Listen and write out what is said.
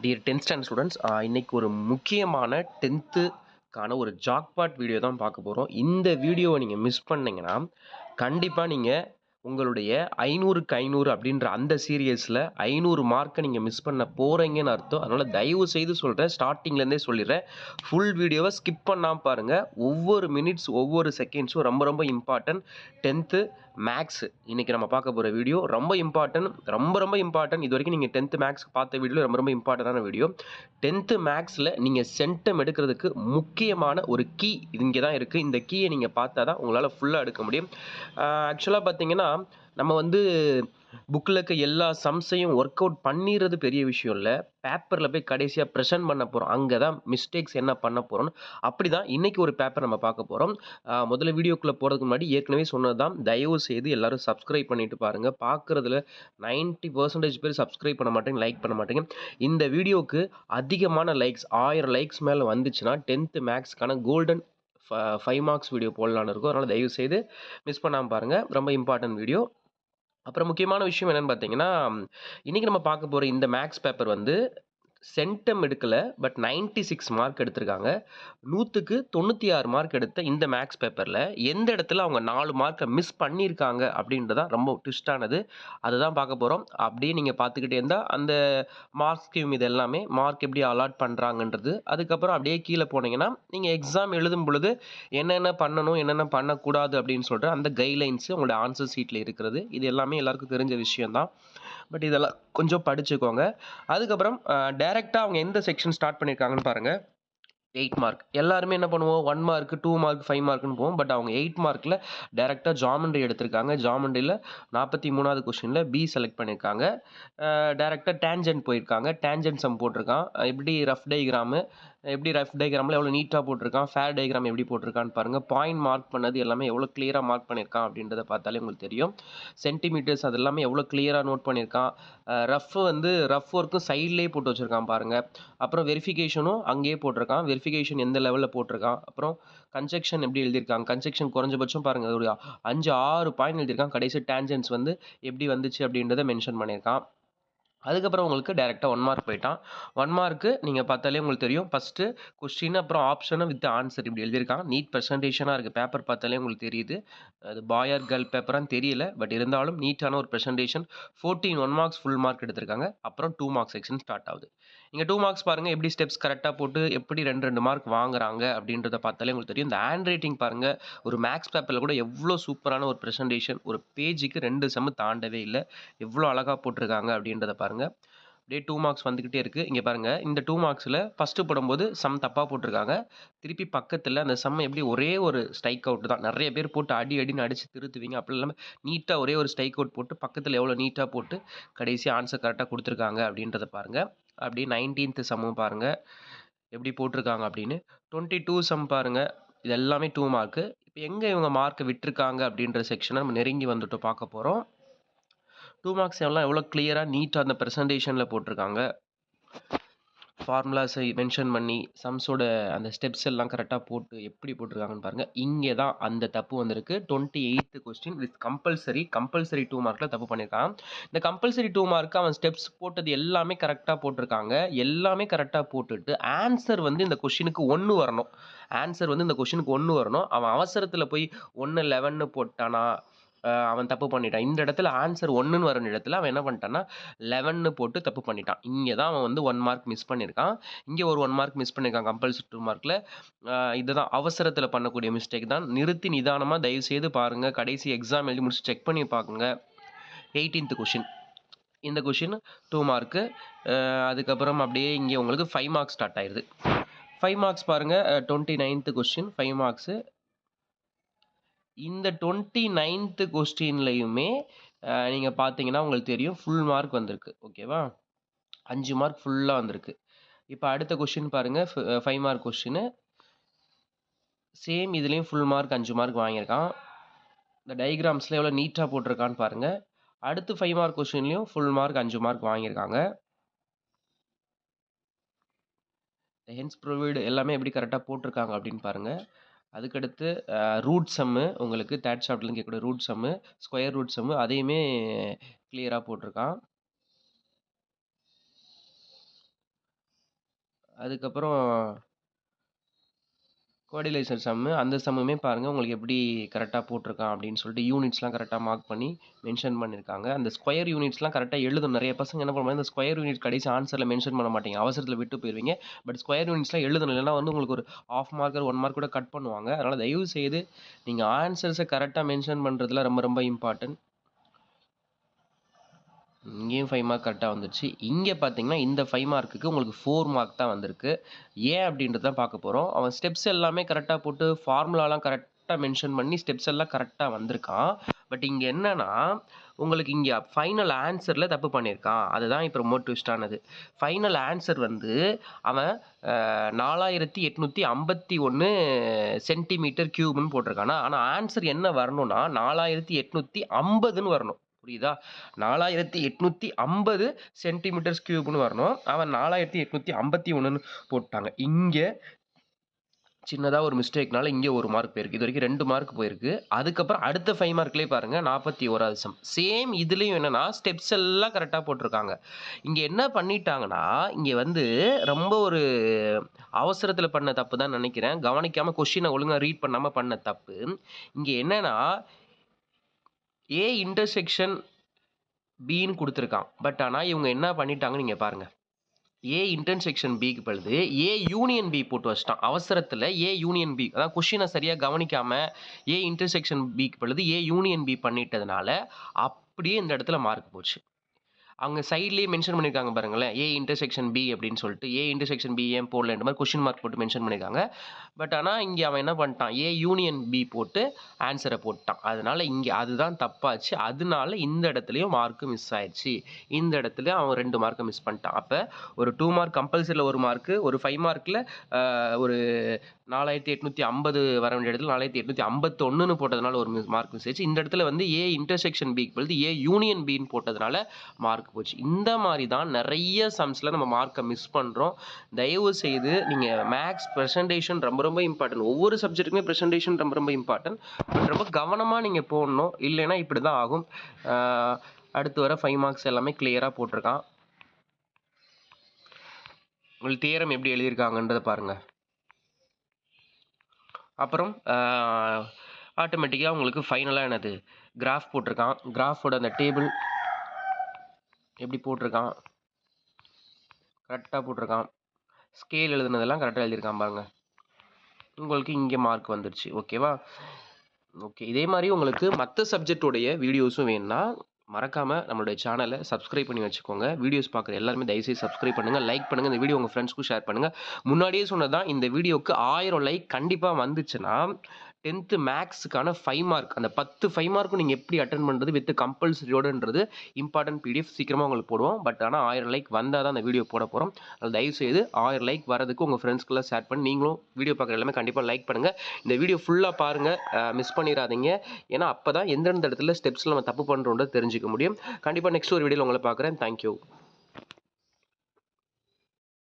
Dear 10th standard students, இன்னைக்கு ஒரு முக்கியமான 10th ஒரு ஜாக்பாட் வீடியோ தான் பார்க்க போறோம். இந்த வீடியோவை நீங்க மிஸ் பண்ணீங்கன்னா, கண்டிப்பா நீங்க உங்களுடைய 500க்கு 500 அப்படின்ற அந்த சீரியஸ்ல 500 மார்க்க நீங்க மிஸ் பண்ண போறீங்கன்னு அர்த்தம். அதனால தயவு செய்து சொல்றேன், ஸ்டார்ட்டிங்ல இருந்தே சொல்லிடுறேன். ஃபுல் வீடியோவை ஸ்கிப் பண்ணாம பாருங்க. ஒவ்வொரு மினிட்ஸ், ஒவ்வொரு செகண்ட்ஸும் ரொம்ப ரொம்ப இம்பார்ட்டன்ட். 10th மேக்ஸ் இன்னைக்கு நம்ம பார்க்க போற வீடியோ ரொம்ப இம்பார்ட்டன்ட். ரொம்ப ரொம்ப இம்பார்ட்டன்ட். இதுவரைக்கும் நீங்க 10th மேக்ஸ் பார்த்த வீடியோ ரொம்ப ரொம்ப இம்பார்ட்டன்டான வீடியோ. 10th மேக்ஸ்ல நீங்க சென்டம் எடுக்கிறதுக்கு முக்கியமான ஒரு கீ இங்கே தான் இருக்கு. இந்த கீயை நீங்க பார்த்தா தான் உங்களால ஃபுல்லா எடுக்க முடியும். ஆக்சுவலா பார்த்தீங்கன்னா, நம்ம வந்து புக்கில் இருக்க எல்லா சம்ஸையும் ஒர்க் அவுட் பண்ணிடுறது பெரிய விஷயம் இல்லை. பேப்பரில் போய் கடைசியாக ப்ரெசென்ட் பண்ண போகிறோம். அங்கே தான் மிஸ்டேக்ஸ் என்ன பண்ண போகிறோம்னு. அப்படி தான் இன்றைக்கி ஒரு பேப்பர் நம்ம பார்க்க போகிறோம். முதல்ல வீடியோக்குள்ளே போகிறதுக்கு முன்னாடி ஏற்கனவே சொன்னது தான், தயவு செய்து எல்லோரும் சப்ஸ்கிரைப் பண்ணிட்டு பாருங்கள். பார்க்குறதுல 90% பேர் சப்ஸ்கிரைப் பண்ண மாட்டேங்க, லைக் பண்ண மாட்டேங்க. இந்த வீடியோவுக்கு அதிகமான லைக்ஸ் 1000 லைக்ஸ் மேலே வந்துச்சுன்னா 10th மேக்ஸ்க்கான கோல்டன் 5 மார்க்ஸ் வீடியோ போடலான்னு இருக்கும். அதனால் தயவு செய்து மிஸ் பண்ணாமல் பாருங்கள். ரொம்ப இம்பார்ட்டன்ட் வீடியோ. அப்புறம் முக்கியமான விஷயம் என்னன்னு பார்த்தீங்கன்னா, இன்னைக்கு நம்ம பார்க்க போற இந்த மேத்ஸ் பேப்பர் வந்து சென்டம் எடுக்கல. பட் 96 மார்க் எடுத்திருக்காங்க. 100க்கு 96 மார்க் எடுத்த இந்த மேத்ஸ் பேப்பர்ல எந்த இடத்துல அவங்க 4 மார்க்க மிஸ் பண்ணியிருக்காங்க அப்படின்றது தான் ரொம்ப ட்விஸ்டானது. அதுதான் பார்க்க போறோம். அப்படியே நீங்க பார்த்துக்கிட்டே இருந்தா அந்த மார்க் ஸ்கீம் இது எல்லாமே மார்க் எப்படி அலாட் பண்றாங்கன்றது, அதுக்கப்புறம் அப்படியே கீழ போனீங்கன்னா, நீங்க எக்ஸாம் எழுதும் பொழுது என்னென்ன பண்ணணும், என்னென்ன பண்ணக்கூடாது அப்படின்னு சொல்ற அந்த கைட்லைன்ஸ் உங்களோட ஆன்சர் ஷீட்ல இருக்கிறது. இது எல்லாமே எல்லாருக்கும் தெரிஞ்ச விஷயம் தான். பட் இதெல்லாம் கொஞ்சம் படிச்சுக்கோங்க. அதுக்கப்புறம் டைரக்ட்டா அவங்க எந்த செக்ஷன் ஸ்டார்ட் பண்ணியிருக்காங்கன்னு பாருங்க. 8 மார்க். எல்லாருமே என்ன பண்ணுவோம், 1 மார்க், 2 மார்க், 5 மார்க்ன்னு போவோம். பட் அவங்க 8 மார்க்ல டைரக்ட்டா ஜாமெண்ட்ரி எடுத்திருக்காங்க. ஜாமெண்ட்ரில 43வது கொஸ்டின்ல பி செலக்ட் பண்ணியிருக்காங்க. டைரக்ட்டா டேன்ஜென்ட் போயிருக்காங்க. டேன்ஜென்ட் சம் போட்டிருக்கான். எப்படி ரஃப் டயகிராம்ல எவ்வளோ நீட்டா போட்டிருக்கான், ஃபேர் டயகிராம் எப்படி போட்டிருக்கான்னு பாருங்க. பாயிண்ட் மார்க் பண்ணது எல்லாமே எவ்வளோ கிளியரா மார்க் பண்ணியிருக்கான் அப்படின்றத பார்த்தாலே உங்களுக்கு தெரியும். சென்டிமீட்டர்ஸ் அது எல்லாமே எவ்வளோ கிளியரா நோட் பண்ணியிருக்கான். ரஃப் ஒர்க்கும் சைட்லேயே போட்டு வச்சிருக்கான் பாருங்க. அப்புறம் வெரிஃபிகேஷனும் அங்கேயே போட்டிருக்கான். வெரிஃபிகேஷன் எந்த லெவலில் போட்டிருக்கான். அப்புறம் கன்ஜெக்ஷன் எப்படி எழுதியிருக்காங்க. கன்ஜெக்ஷன் குறைஞ்சபட்சம் பாருங்க ஒரு 5, 6 பாயிண்ட் எழுதியிருக்கான். கடைசி டேன்ஜென்ட்ஸ் வந்து எப்படி வந்துச்சு அப்படின்றத மென்ஷன் பண்ணியிருக்கான். அதுக்கப்புறம் உங்களுக்கு டைரெக்டாக 1 மார்க் போயிட்டான். 1 மார்க்கு நீங்கள் பார்த்தாலே உங்களுக்கு தெரியும். ஃபஸ்ட்டு கொஸ்டின் அப்புறம் ஆப்ஷனும் வித் ஆன்சர் இப்படி எழுதியிருக்காங்க. நீட் ப்ரெசன்டேஷனாக இருக்குது. பேப்பர் பார்த்தாலே உங்களுக்கு தெரியுது. அது பாய் ஆர் கேர்ள் பேப்பரான்னு தெரியல. பட் இருந்தாலும் நீட்டான ஒரு ப்ரெசன்டேஷன். 14 1 மார்க்ஸ் ஃபுல் மார்க் எடுத்திருக்காங்க. அப்புறம் 2 மார்க்ஸ் செக்ஷன் ஸ்டார்ட் ஆகுது. இங்கே 2 மார்க்ஸ் பாருங்கள் எப்படி ஸ்டெப்ஸ் கரெக்டாக போட்டு எப்படி 2 மார்க் வாங்குறாங்க அப்படின்றத பார்த்தாலே உங்களுக்கு தெரியும். இந்த ஹேண்ட் ரைட்டிங் பாருங்கள். ஒரு மேக்ஸ் பேப்பரில் கூட எவ்வளோ சூப்பரான ஒரு ப்ரெசன்டேஷன். ஒரு பேஜுக்கு 2 செம்மு தாண்டவே இல்லை. எவ்வளோ அழகாக போட்டிருக்காங்க அப்படின்றத பாருங்கள். அப்படியே 2 மார்க்ஸ் வந்துக்கிட்டே இருக்குது. இங்கே பாருங்கள், இந்த 2 மார்க்ஸில் ஃபஸ்ட்டு போடும்போது சம் தப்பாக போட்டிருக்காங்க. திருப்பி பக்கத்தில் அந்த சம் எப்படி ஒரே ஒரு ஸ்ட்ரைக் அவுட் தான். நிறைய பேர் போட்டு அடின்னு அடித்து திருத்துவீங்க. அப்படி இல்லாமல் நீட்டாக ஒரே ஒரு ஸ்ட்ரைக் அவுட் போட்டு பக்கத்தில் எவ்வளோ நீட்டாக போட்டு கடைசி ஆன்சர் கரெக்டாக கொடுத்துருக்காங்க அப்படின்றத பாருங்கள். அப்படியே 19th சம்மும் பாருங்கள் எப்படி போட்டிருக்காங்க அப்படின்னு. 22 சம் பாருங்கள். இது எல்லாமே 2 மார்க்கு. இப்போ எங்கே இவங்க மார்க்கை விட்டுருக்காங்க அப்படின்ற செக்ஷனை நம்ம நெருங்கி வந்துட்டு பார்க்க போகிறோம். 2 மார்க்ஸ் எல்லாம் எவ்வளோ கிளியராக நீட்டாக அந்த ப்ரெசன்டேஷனில் போட்டிருக்காங்க. ஃபார்முலாஸை மென்ஷன் பண்ணி சம்ஸோட அந்த ஸ்டெப்ஸ் எல்லாம் கரெக்டாக போட்டு எப்படி போட்டிருக்காங்கன்னு பாருங்கள். இங்கே தான் அந்த தப்பு வந்திருக்கு. 28th கொஸ்டின் வித் கம்பல்சரி 2 மார்க்கில் தப்பு பண்ணியிருக்கான். இந்த கம்பல்சரி 2 மார்க்கு அவன் ஸ்டெப்ஸ் போட்டது எல்லாமே கரெக்டாக போட்டிருக்காங்க. எல்லாமே கரெக்டாக போட்டுட்டு ஆன்சர் வந்து இந்த கொஸ்டினுக்கு 1 வரணும். அவன் அவசரத்தில் போய் 1 11 போட்டானா, அவன் தப்பு பண்ணிட்டான். இந்த இடத்துல ஆன்சர் 1ன்னு வர இடத்துல அவன் என்ன பண்ணிட்டான்னா 11ன்னு போட்டு தப்பு பண்ணிட்டான். இங்கே தான் அவன் வந்து 1 மார்க் மிஸ் பண்ணியிருக்கான். இங்கே ஒரு 1 மார்க் மிஸ் பண்ணியிருக்கான் கம்பல்சரி 2 மார்க்கில். இதுதான் அவசரத்தில் பண்ணக்கூடிய மிஸ்டேக் தான். நிறுத்தி நிதானமாக தயவுசெய்து பாருங்கள். கடைசி எக்ஸாம் எழுதி முடிச்சு செக் பண்ணி பார்க்குங்க. 18th question. இந்த கொஷின் 2 மார்க்கு. அதுக்கப்புறம் அப்படியே இங்கே உங்களுக்கு 5 மார்க்ஸ் ஸ்டார்ட் ஆயிடுது. 5 மார்க்ஸ் பாருங்கள். 29th question 5 marks. இந்த 29th கொஸ்டின்லையுமே நீங்கள் பார்த்தீங்கன்னா உங்களுக்கு தெரியும் ஃபுல் மார்க் வந்திருக்கு. ஓகேவா, 5 மார்க் ஃபுல்லாக வந்திருக்கு. இப்போ அடுத்த கொஸ்டின் பாருங்கள். 5 மார்க் கொஸ்டின். சேம் இதுலேயும் ஃபுல் மார்க் 5 மார்க் வாங்கியிருக்கான். இந்த டயக்ராம்ஸில் எவ்வளோ நீட்டாக போட்டிருக்கான்னு பாருங்கள். அடுத்து 5 மார்க் கொஸ்டின்லையும் ஃபுல் மார்க் 5 மார்க் வாங்கியிருக்காங்க. ஹென்ஸ் ப்ரொவைடு எல்லாமே எப்படி கரெக்டாக போட்டிருக்காங்க அப்படின்னு பாருங்கள். அதுக்கடுத்து ரூட் சம்மு உங்களுக்கு தேர்ட் சாப்டர்லேருந்து கேட்கக்கூடிய ரூட் சம்மு, ஸ்கொயர் ரூட் சம்மு அதையுமே கிளியராக போட்டிருக்கான். அதுக்கப்புறம் குவாடிலைசர் சம்மு, அந்த சம்முமே பாருங்கள் உங்களுக்கு எப்படி கரெக்டாக போட்டிருக்கான் அப்படின்னு சொல்லிட்டு யூனிட்ஸ்லாம் கரெக்டாக மார்க் பண்ணி மென்ஷன் பண்ணியிருக்காங்க. அந்த ஸ்கொயர் யூனிட்ஸ்லாம் கரெக்டாக எழுதணும். நிறைய பசங்க என்ன பண்ணுவாங்க, இந்த ஸ்கொயர் யூனிட் கடைசி ஆன்சரில் மென்ஷன் பண்ண மாட்டீங்க, அவசரத்தில் விட்டு போயிருவீங்க. பட் ஸ்கொயர் யூனிட்ஸ்லாம் எழுதணும், இல்லைன்னா வந்து உங்களுக்கு ஒரு ½ மார்க்கர் 1 மார்க் கூட கட் பண்ணுவாங்க. அதனால் தயவு செய்து நீங்கள் ஆன்சர்ஸை கரெக்டாக மென்ஷன் பண்ணுறதுல ரொம்ப ரொம்ப இம்பார்ட்டன்ட். இங்கேயும் 5 மார்க் கரெக்டாக வந்துருச்சு. இங்கே பார்த்தீங்கன்னா இந்த 5 மார்க்குக்கு உங்களுக்கு 4 மார்க் தான் வந்திருக்கு. ஏன் அப்படின்றது தான் பார்க்க போகிறோம். அவன் ஸ்டெப்ஸ் எல்லாமே கரெக்டாக போட்டு ஃபார்முலாலாம் கரெக்டாக மென்ஷன் பண்ணி ஸ்டெப்ஸ் எல்லாம் கரெக்டாக வந்திருக்கான். பட் இங்கே என்னன்னா உங்களுக்கு இங்கே ஃபைனல் ஆன்சரில் தப்பு பண்ணியிருக்கான். அதுதான் இப்போ ரொம்ப ட்விஸ்டானது. ஃபைனல் ஆன்சர் வந்து அவன் 4851 சென்டிமீட்டர் கியூப்னு போட்டிருக்கானா, ஆனால் ஆன்சர் என்ன வரணும்னா 4850ன்னு வரணும். புரியுதா? 4850 சென்டிமீட்டர்ஸ் கியூப்னு வரணும். அவன் 4851ன்னு போட்டாங்க. இங்கே சின்னதாக ஒரு மிஸ்டேக்னால இங்கே 1 மார்க் போயிருக்கு. இது வரைக்கும் 2 மார்க் போயிருக்கு. அதுக்கப்புறம் அடுத்த 5 மார்க்லேயே பாருங்கள் 41வது சம். சேம் இதுலேயும் என்னென்னா ஸ்டெப்ஸ் எல்லாம் கரெக்டாக போட்டிருக்காங்க. இங்கே என்ன பண்ணிட்டாங்கன்னா, இங்கே வந்து ரொம்ப ஒரு அவசரத்தில் பண்ண தப்பு தான் நினைக்கிறேன். கவனிக்காமல் கொஷினை ஒழுங்காக ரீட் பண்ணாமல் பண்ண தப்பு. இங்கே என்னென்னா ஏ இன்டர்செக்ஷன் பின்னு கொடுத்துருக்கான். பட் ஆனால் இவங்க என்ன பண்ணிட்டாங்கன்னு நீங்கள் பாருங்கள். ஏ இன்டர்செக்ஷன் பிக்கு பழுது ஏ யூனியன் பி போட்டு வச்சிட்டான். அவசரத்தில் ஏ யூனியன் பி, அதான் கொஷினை சரியாக கவனிக்காமல் ஏ இன்டர்செக்ஷன் பிக்கு பழுது ஏ யூனியன் பி பண்ணிட்டதுனால அப்படியே இந்த இடத்துல மார்க் போச்சு. அவங்க சைட்லேயே மென்ஷன் பண்ணியிருக்காங்க பாருங்களேன், ஏ இன்டர்செக்ஷன் பி அப்படின்னு சொல்லிட்டு. ஏ இன்டர்செக்ஷன் பி ஏன் போடலன்ற மாதிரி கொஷின் மார்க் போட்டு மென்ஷன் பண்ணியிருக்காங்க. பட் ஆனால் இங்கே அவன் என்ன பண்ணிட்டான், ஏ யூனியன் பி போட்டு ஆன்சரை போட்டான். அதனால் இங்கே அதுதான் தப்பாச்சு. அதனால இந்த இடத்துலையும் மார்க்கு மிஸ் ஆயிடுச்சு. இந்த இடத்துல அவன் 2 மார்க்கை மிஸ் பண்ணிட்டான். அப்போ ஒரு 2 மார்க் கம்பல்சரியில் 1 மார்க்கு, ஒரு 5 மார்க்கில் ஒரு 4850 வர வேண்டிய இடத்துல 4851ன்னு போட்டதுனால ஒரு மார்க் மிஸ் ஆயிடுச்சு. இந்த இடத்துல வந்து ஏ இன்டர்செக்ஷன் பிக்கு பதில் ஏ யூனியன் பின்னு போட்டதுனால மார்க் போச்சு. இந்த மாதிரி தான் நிறைய சம்ஸில் நம்ம மார்க்கை மிஸ் பண்ணுறோம். தயவு செய்து நீங்கள் மேக்ஸ் ப்ரெசன்டேஷன் ரொம்ப ரொம்ப இம்பார்ட்டன்ட். ஒவ்வொரு சப்ஜெக்ட்டுக்குமே ப்ரெசன்டேஷன் ரொம்ப ரொம்ப இம்பார்ட்டன்ட். பட் ரொம்ப கவனமாக நீங்கள் போடணும், இல்லைன்னா இப்படி தான் ஆகும். அடுத்து வர 5 மார்க்ஸ் எல்லாமே கிளியராக போட்டிருக்கான். உங்களுக்கு தியரம் எப்படி எழுதியிருக்காங்கன்றதை பாருங்கள். அப்புறம் ஆட்டோமேட்டிக்காக உங்களுக்கு ஃபைனலாக என்னது கிராஃப் போட்டிருக்கான். கிராஃபோட அந்த டேபிள் எப்படி போட்டிருக்கான், கரெக்டாக போட்டிருக்கான். ஸ்கேல் எழுதுனதெல்லாம் கரெக்டாக எழுதியிருக்கான் பாருங்கள். உங்களுக்கு இங்கே மார்க் வந்துடுச்சு. ஓகேவா? ஓகே, இதே மாதிரி உங்களுக்கு மற்ற சப்ஜெக்டோடைய வீடியோஸும் வேணும்னா மறக்காமல் நம்மளுடைய சேனலை சப்ஸ்கிரைப் பண்ணி வச்சுக்கோங்க. வீடியோஸ் பார்க்குற எல்லாருமே தயவுசெய்து சப்ஸ்கிரைப் பண்ணுங்கள், லைக் பண்ணுங்கள். இந்த வீடியோ உங்கள் ஃப்ரெண்ட்ஸ்க்கும் ஷேர் பண்ணுங்கள். முன்னாடியே சொன்னதான், இந்த வீடியோவுக்கு 1000 லைக் கண்டிப்பாக வந்துச்சுன்னா 10th மேக்ஸுக்கான 5 மார்க், அந்த 10 5 மார்க்கும் நீங்கள் எப்படி அட்டன் பண்ணுறது வித் கம்பல்சரியோடுன்றது இம்பார்ட்டன்ட் பிடிஎஃப் சீக்கிரமாக உங்களுக்கு போடுவோம். பட் ஆனால் 1000 லைக் வந்தால் தான் அந்த வீடியோ போட போகிறோம். அது தயவுசெய்து 1000 லைக் வரதுக்கு உங்கள் ஃப்ரெண்ட்ஸ்க்குலாம் ஷேர் பண்ணி நீங்களும் வீடியோ பார்க்குற எல்லாமே கண்டிப்பாக லைக் பண்ணுங்கள். இந்த வீடியோ ஃபுல்லாக பாருங்கள், மிஸ் பண்ணிடாதீங்க. ஏன்னா அப்போ தான் எந்தெந்த இடத்துல ஸ்டெப்ஸில் நம்ம தப்பு பண்ணுறோன்றது தெரிஞ்சுக்க முடியும். கண்டிப்பாக நெக்ஸ்ட் ஒரு வீடியோவில் உங்களை பார்க்குறேன். தேங்க்யூ.